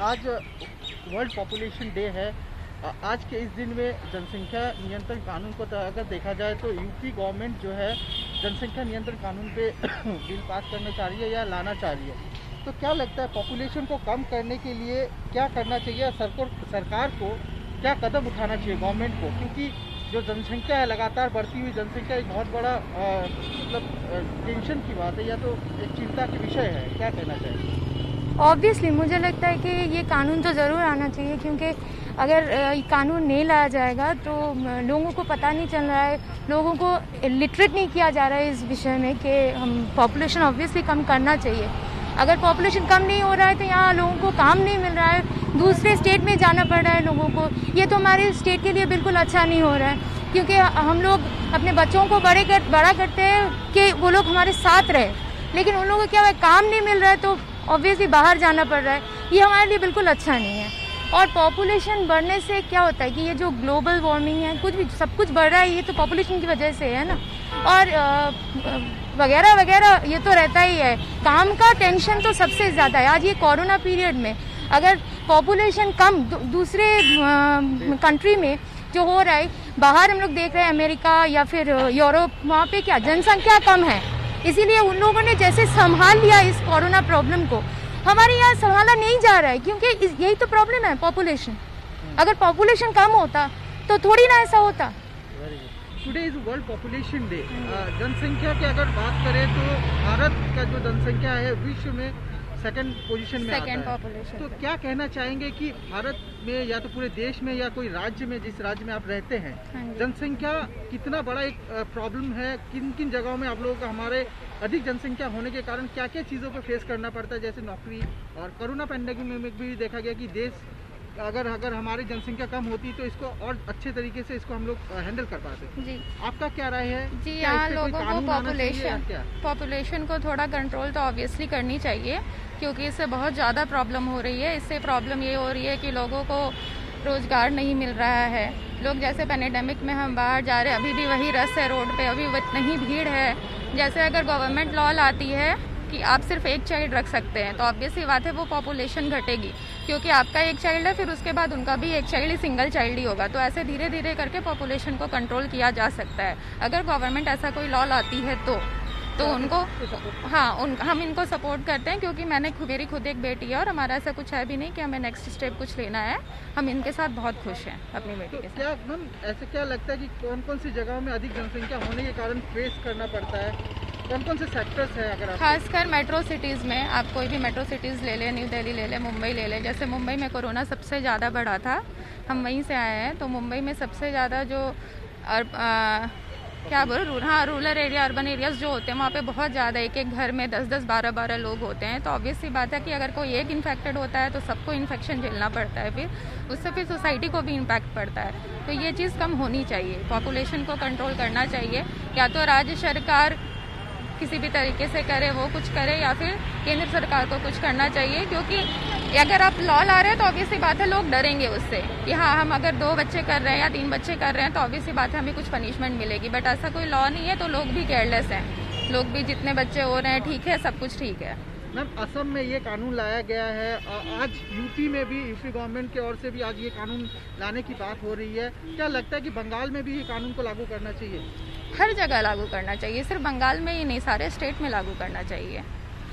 आज world population day है। आज के इस दिन में जनसंख्या नियंत्रण कानून को तो अगर देखा जाए तो यूपी गवर्नमेंट जो है जनसंख्या नियंत्रण कानून पे बिल पास करना चाह रही है या लाना चाह रही है। तो क्या लगता है पॉपुलेशन को कम करने के लिए क्या करना चाहिए? सरकार को क्या कदम उठाना चाहिए गवर्नमेंट को? क्योंकि जो जनसंख्या है लगातार बढ़ती हुई जनसंख्या एक बहुत बड़ा मतलब टेंशन की बात है या तो एक चिंता का विषय है। क्या कहना चाहिए? ऑब्वियसली मुझे लगता है कि ये कानून तो ज़रूर आना चाहिए, क्योंकि अगर कानून नहीं लाया जाएगा तो लोगों को पता नहीं चल रहा है, लोगों को लिटरेट नहीं किया जा रहा है इस विषय में कि हम पॉपुलेशन ऑब्वियसली कम करना चाहिए। अगर पॉपुलेशन कम नहीं हो रहा है तो यहाँ लोगों को काम नहीं मिल रहा है, दूसरे स्टेट में जाना पड़ रहा है लोगों को। ये तो हमारे स्टेट के लिए बिल्कुल अच्छा नहीं हो रहा है, क्योंकि हम लोग अपने बच्चों को बड़ा करते हैं कि वो लोग हमारे साथ रहे, लेकिन उन लोगों को क्या है, काम नहीं मिल रहा है तो ऑब्वियसली बाहर जाना पड़ रहा है। ये हमारे लिए बिल्कुल अच्छा नहीं है। और पॉपुलेशन बढ़ने से क्या होता है कि ये जो ग्लोबल वार्मिंग है, कुछ भी सब कुछ बढ़ रहा है, ये तो पॉपुलेशन की वजह से है ना। और वगैरह वगैरह ये तो रहता ही है। काम का टेंशन तो सबसे ज़्यादा है। आज ये कोरोना पीरियड में अगर पॉपुलेशन कम दूसरे कंट्री में जो हो रहा है, बाहर हम लोग देख रहे हैं अमेरिका या फिर यूरोप, वहाँ पे क्या जनसंख्या कम है, इसीलिए उन लोगों ने जैसे संभाल लिया इस कोरोना प्रॉब्लम को, हमारे यहाँ संभाला नहीं जा रहा है, क्योंकि यही तो प्रॉब्लम है पॉपुलेशन। अगर पॉपुलेशन कम होता तो थोड़ी ना ऐसा होता। Today is world population day. जनसंख्या की अगर बात करें तो भारत का जो जनसंख्या है विश्व में सेकंड पोजीशन में आता है। पॉपुलेशन तो क्या कहना चाहेंगे कि भारत में या तो पूरे देश में या कोई राज्य में, जिस राज्य में आप रहते हैं, जनसंख्या कितना बड़ा एक प्रॉब्लम है? किन किन जगहों में आप लोगों का हमारे अधिक जनसंख्या होने के कारण क्या क्या चीज़ों को फेस करना पड़ता है, जैसे नौकरी? और कोरोना पैंडेमिक में भी देखा गया कि देश अगर हमारी जनसंख्या कम होती तो इसको और अच्छे तरीके से इसको हम लोग हैंडल कर पाते जी। आपका क्या राय है? जी, यहाँ लोगों को पॉपुलेशन को थोड़ा कंट्रोल तो ऑब्वियसली करनी चाहिए, क्योंकि इससे बहुत ज़्यादा प्रॉब्लम हो रही है। इससे प्रॉब्लम ये हो रही है कि लोगों को रोज़गार नहीं मिल रहा है। लोग जैसे पैंडेमिक में हम बाहर जा रहे हैं, अभी भी वही रस है रोड पे, अभी इतनी ही भीड़ है। जैसे अगर गवर्नमेंट लॉ लाती है कि आप सिर्फ एक चाइल्ड रख सकते हैं, तो ऑब्वियसली बात है वो पॉपुलेशन घटेगी, क्योंकि आपका एक चाइल्ड है, फिर उसके बाद उनका भी एक चाइल्ड, सिंगल चाइल्ड ही होगा। तो ऐसे धीरे धीरे करके पॉपुलेशन को कंट्रोल किया जा सकता है अगर गवर्नमेंट ऐसा कोई लॉ लाती है तो उनको हम इनको सपोर्ट करते हैं, क्योंकि मेरी खुद एक बेटी है और हमारा ऐसा कुछ है भी नहीं कि हमें नेक्स्ट स्टेप कुछ लेना है। हम इनके साथ बहुत खुश हैं अपनी बेटी के साथ। क्या मैम ऐसे क्या लगता है कि कौन कौन सी जगहों में अधिक जनसंख्या होने के कारण फेस करना पड़ता है? कौन कौन से सेक्टर्स हैं? अगर खासकर मेट्रो सिटीज़ में, आप कोई भी मेट्रो सिटीज़ ले लें, न्यू दिल्ली ले लें, मुंबई ले लें। जैसे मुंबई में कोरोना सबसे ज़्यादा बढ़ा था, हम वहीं से आए हैं, तो मुंबई में सबसे ज़्यादा जो रूरल एरिया, अर्बन एरियाज जो होते हैं, वहाँ पे बहुत ज़्यादा एक घर में 10-10, 12-12 लोग होते हैं। तो ऑब्वियसली बात है कि अगर कोई एक इन्फेक्टेड होता है तो सबको इन्फेक्शन झेलना पड़ता है, फिर उससे फिर सोसाइटी को भी इम्पैक्ट पड़ता है। तो ये चीज़ कम होनी चाहिए, पॉपुलेशन को कंट्रोल करना चाहिए। या तो राज्य सरकार किसी भी तरीके से करे, वो कुछ करे, या फिर केंद्र सरकार को कुछ करना चाहिए, क्योंकि अगर आप लॉ ला रहे हैं तो ऑब्वियसली बात है लोग डरेंगे उससे कि हाँ, हम अगर 2 बच्चे कर रहे हैं या 3 बच्चे कर रहे हैं तो ऑब्वियसली बात है हमें कुछ पनिशमेंट मिलेगी। बट ऐसा कोई लॉ नहीं है, तो लोग भी केयरलेस हैं, लोग भी जितने बच्चे हो रहे हैं ठीक है, सब कुछ ठीक है। मैम असम में ये कानून लाया गया है, आज यूपी में भी, यूपी गवर्नमेंट की ओर से भी आज ये कानून लाने की बात हो रही है। क्या लगता है कि बंगाल में भी ये कानून को लागू करना चाहिए? हर जगह लागू करना चाहिए, सिर्फ बंगाल में ही नहीं, सारे स्टेट में लागू करना चाहिए,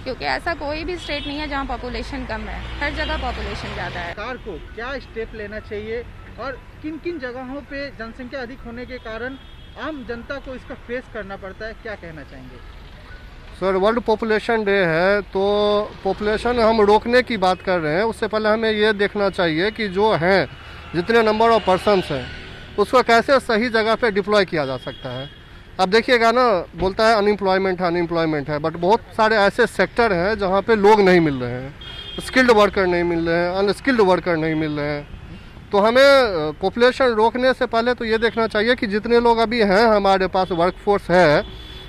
क्योंकि ऐसा कोई भी स्टेट नहीं है जहाँ पॉपुलेशन कम है, हर जगह पॉपुलेशन ज़्यादा है। सरकार को क्या स्टेप लेना चाहिए और किन किन जगहों पे जनसंख्या अधिक होने के कारण आम जनता को इसका फेस करना पड़ता है? क्या कहना चाहेंगे? सर, वर्ल्ड पॉपुलेशन डे है, तो पॉपुलेशन हम रोकने की बात कर रहे हैं। उससे पहले हमें ये देखना चाहिए कि जो हैं, जितने नंबर ऑफ पर्सन्स हैं, उसको कैसे सही जगह पे डिप्लॉय किया जा सकता है। अब देखिएगा ना, बोलता है अनएम्प्लॉयमेंट है, बट बहुत सारे ऐसे सेक्टर हैं जहाँ पे लोग नहीं मिल रहे हैं, स्किल्ड वर्कर नहीं मिल रहे हैं, अनस्किल्ड वर्कर नहीं मिल रहे हैं। तो हमें पॉपुलेशन रोकने से पहले तो ये देखना चाहिए कि जितने लोग अभी हैं हमारे पास, वर्कफोर्स है,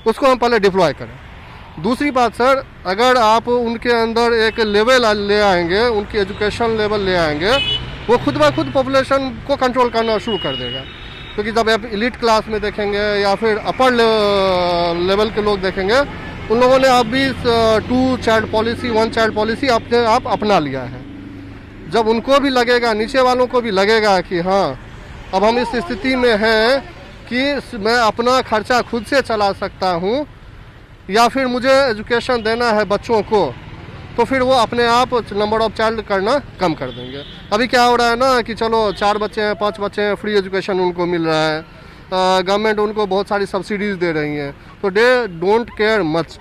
उसको हम पहले डिप्लॉय करें। दूसरी बात सर, अगर आप उनके अंदर एक लेवल ले आएंगे, उनकी एजुकेशन लेवल ले आएंगे, वो खुद ब खुद पॉपुलेशन को कंट्रोल करना शुरू कर देगा। क्योंकि जब आप एलिट क्लास में देखेंगे या फिर अपर लेवल के लोग देखेंगे, उन लोगों ने अब भी 2 चाइल्ड पॉलिसी, 1 चाइल्ड पॉलिसी अपने आप अपना लिया है। जब उनको भी लगेगा, नीचे वालों को भी लगेगा कि हाँ अब हम इस स्थिति में हैं कि मैं अपना खर्चा खुद से चला सकता हूँ या फिर मुझे एजुकेशन देना है बच्चों को, तो फिर वो अपने आप नंबर ऑफ चाइल्ड करना कम कर देंगे। अभी क्या हो रहा है ना कि चलो 4 बच्चे हैं 5 बच्चे हैं, फ्री एजुकेशन उनको मिल रहा है, गवर्नमेंट उनको बहुत सारी सब्सिडीज़ दे रही हैं, तो दे डोंट केयर मच।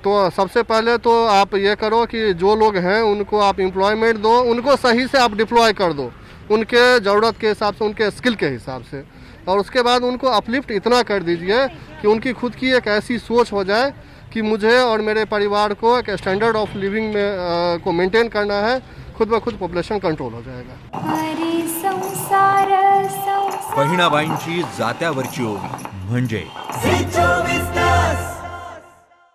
तो सबसे पहले तो आप ये करो कि जो लोग हैं उनको आप एम्प्लॉयमेंट दो, उनको सही से आप डिप्लॉय कर दो उनके ज़रूरत के हिसाब से, उनके स्किल के हिसाब से, और उसके बाद उनको अपलिफ्ट इतना कर दीजिए कि उनकी खुद की एक ऐसी सोच हो जाए कि मुझे और मेरे परिवार को एक स्टैंडर्ड ऑफ लिविंग में को मेंटेन करना है, खुद ब खुद पॉपुलेशन कंट्रोल हो जाएगा। बहिणाबाईंची जात्यावरची ओवी म्हणजे